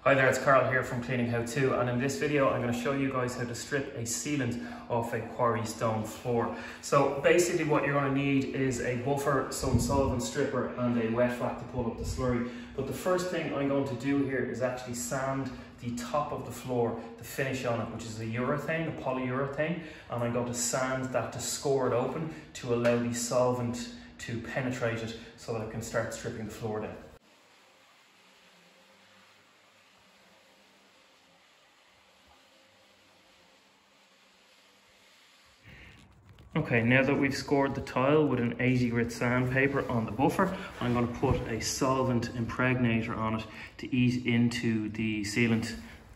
Hi there, it's Carl here from Cleaning How To, and in this video I'm going to show you guys how to strip a sealant off a quarry stone floor. So basically what you're going to need is a buffer, some solvent stripper and a wet vac to pull up the slurry. But the first thing I'm going to do here is actually sand the top of the floor, the finish on it, which is a urethane, a polyurethane, and I'm going to sand that to score it open to allow the solvent to penetrate it so that I can start stripping the floor down. Okay, now that we've scored the tile with an 80 grit sandpaper on the buffer, I'm going to put a solvent impregnator on it to ease into the sealant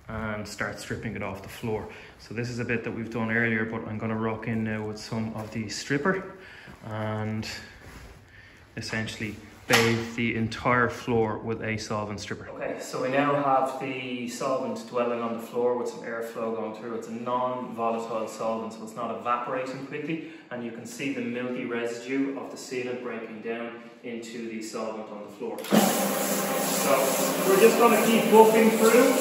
and start stripping it off the floor. So this is a bit that we've done earlier, but I'm going to rock in now with some of the stripper and essentially bathe the entire floor with a solvent stripper. Okay, so we now have the solvent dwelling on the floor with some airflow going through. It's a non-volatile solvent, so it's not evaporating quickly, and you can see the milky residue of the sealant breaking down into the solvent on the floor. So we're just going to keep buffing through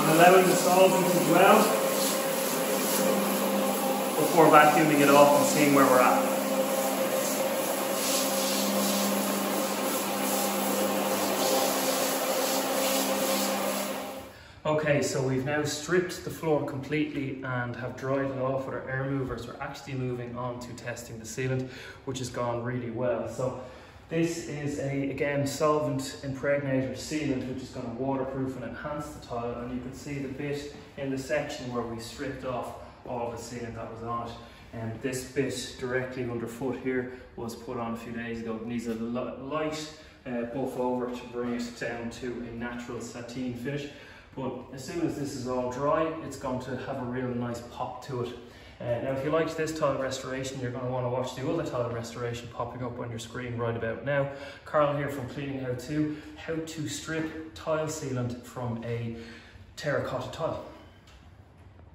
and allowing the solvent to dwell before vacuuming it off and seeing where we're at. Okay, so we've now stripped the floor completely and have dried it off with our air movers. We're actually moving on to testing the sealant, which has gone really well. So this is again, solvent impregnator sealant, which is going to waterproof and enhance the tile, and you can see the bit in the section where we stripped off all the sealant that was on it. And this bit directly underfoot here was put on a few days ago. It needs a light buff over to bring it down to a natural sateen finish. But as soon as this is all dry, it's going to have a real nice pop to it. Now if you liked this tile restoration, you're going to want to watch the other tile restoration popping up on your screen right about now. Carl here from Cleaning How To, how to strip tile sealant from a terracotta tile.